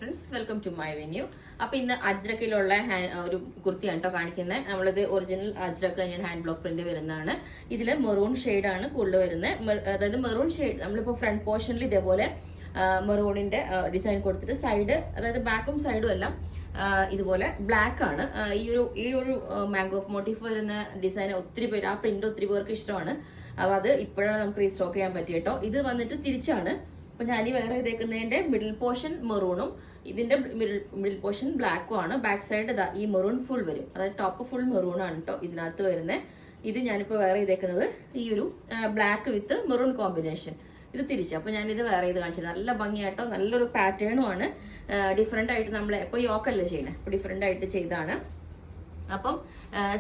Friends, welcome to my venue. അപ്പൊ ഇന്ന് അജ്രക്കിലുള്ള ഒരു കുർത്തിയാണ് കേട്ടോ കാണിക്കുന്നത്. നമ്മളിത് ഒറിജിനൽ അജ്രക്ക് തന്നെയാണ്, ഹാൻഡ് ബ്ലോക്ക് പ്രിന്റ് വരുന്നതാണ്. ഇതില് മെറൂൺ ആണ് കൂടുതൽ വരുന്നത്. അതായത് മെറൂൺ ഷെയ്ഡ് നമ്മളിപ്പോ ഫ്രണ്ട് പോർഷനിൽ ഇതേപോലെ മെറൂണിന്റെ ഡിസൈൻ കൊടുത്തിട്ട് സൈഡ്, അതായത് ബാക്കും സൈഡും എല്ലാം ഇതുപോലെ ബ്ലാക്ക് ആണ്. ഈ ഒരു മാംഗോ മോട്ടീഫ് വരുന്ന ഡിസൈൻ ഒത്തിരി പേര്, ആ പ്രിന്റ് ഒത്തിരി പേർക്ക് ഇഷ്ടമാണ്. അപ്പൊ അത് ഇപ്പോഴാണ് നമുക്ക് റീസ്റ്റോക്ക് ചെയ്യാൻ പറ്റിയ കേട്ടോ. ഇത് വന്നിട്ട് തിരിച്ചാണ്. അപ്പൊ ഞാൻ ഈ വേറെ ഇതേക്കുന്നതിന്റെ മിഡിൽ പോർഷൻ മെറൂണും ഇതിന്റെ മിഡിൽ പോർഷൻ ബ്ലാക്കും ആണ്. ബാക്ക് സൈഡ് ഇതാ ഈ മെറൂൺ ഫുൾ വരും, അതായത് ടോപ്പ് ഫുൾ മെറൂൺ ആണ് കേട്ടോ ഇതിനകത്ത് വരുന്നത്. ഇത് ഞാനിപ്പോ വേറെ ഇതേക്കുന്നത് ഈ ഒരു ബ്ലാക്ക് വിത്ത് മെറൂൺ കോമ്പിനേഷൻ. ഇത് തിരിച്ചു. അപ്പൊ ഞാനിത് വേറെ ഇത് കാണിച്ചത് നല്ല ഭംഗിയായിട്ടോ, നല്ലൊരു പാറ്റേണും ആണ്. ഡിഫറെന്റ് ആയിട്ട് നമ്മൾ ഇപ്പൊ യോക്കല്ലേ ചെയ്യണേ, അപ്പൊ ഡിഫറെന്റ് ആയിട്ട് ചെയ്താണ്. അപ്പം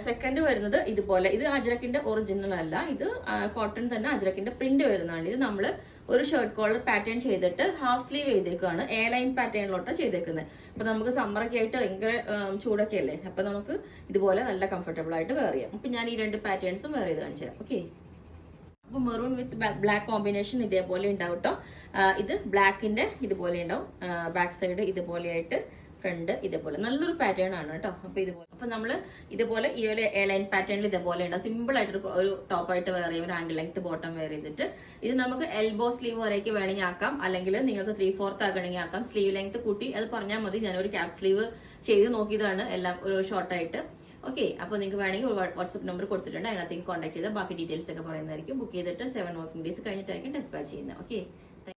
സെക്കൻഡ് വരുന്നത് ഇതുപോലെ. ഇത് അജ്രക്കിന്റെ ഒറിജിനൽ അല്ല, ഇത് കോട്ടൺ തന്നെ അജ്രക്കിന്റെ പ്രിന്റ് വരുന്നതാണ്. ഇത് നമ്മൾ ഒരു ഷർട്ട് കോളർ പാറ്റേൺ ചെയ്തിട്ട് ഹാഫ് സ്ലീവ് ചെയ്തേക്കാണ്, എ ലൈൻ പാറ്റേണിലോട്ട് ചെയ്തേക്കുന്നത്. അപ്പൊ നമുക്ക് സമ്മറൊക്കെ ആയിട്ട് ഭയങ്കര ചൂടൊക്കെ അല്ലേ, അപ്പൊ നമുക്ക് ഇതുപോലെ നല്ല കംഫർട്ടബിൾ ആയിട്ട് വെയർ ചെയ്യാം. അപ്പൊ ഞാൻ ഈ രണ്ട് പാറ്റേൺസും വെയർ ചെയ്ത് കാണിച്ചു തരാം. ഓക്കെ, അപ്പൊ മെറൂൺ വിത്ത് ബ്ലാക്ക് കോമ്പിനേഷൻ ഇതേപോലെ ഉണ്ടാവും കേട്ടോ. ഇത് ബ്ലാക്കിന്റെ ഇതുപോലെ ഉണ്ടാവും, ബാക്ക് സൈഡ് ഇതുപോലെയായിട്ട്, ഫ്രണ്ട് ഇതേപോലെ നല്ലൊരു പാറ്റേൺ ആണ് കേട്ടോ. അപ്പൊ ഇതുപോലെ, അപ്പൊ നമ്മള് ഇതുപോലെ ഈ ഒരു എ ലൈൻ പാറ്റേണിൽ ഇതേപോലെ ഉണ്ടാവും. സിമ്പിൾ ആയിട്ട് ഒരു ടോപ്പായിട്ട് വെയർ ചെയ്യും, ഒരു ആംഗിൾ ലെങ്ത് ബോട്ടം വെയർ ചെയ്തിട്ട്. ഇത് നമുക്ക് എൽബോ സ്ലീവ് വരേക്ക് വേണമെങ്കിൽ ആക്കാം, അല്ലെങ്കിൽ നിങ്ങൾക്ക് 3/4 ആക്കണമെങ്കിൽ ആക്കാം. സ്ലീവ് ലെങ്ത് കൂട്ടി അത് പറഞ്ഞാൽ മതി. ഞാനൊരു ക്യാപ് സ്ലീവ് ചെയ്ത് നോക്കിയതാണ്, എല്ലാം ഒരു ഷോർട്ടായിട്ട്. ഓക്കെ, അപ്പോൾ നിങ്ങൾക്ക് വേണമെങ്കിൽ വാട്സ്ആപ്പ് നമ്പർ കൊടുത്തിട്ടുണ്ട്, അതിനകത്തേക്ക് കോൺടാക്ട് ചെയ്താൽ ബാക്കി ഡീറ്റെയിൽസ് ഒക്കെ പറയുന്നതായിരിക്കും. ബുക്ക് ചെയ്തിട്ട് 7 വർക്കിംഗ് ഡേയ്സ് കഴിഞ്ഞിട്ടായിരിക്കും ഡിസ്പാച്ച് ചെയ്യുന്നത്. ഓക്കെ.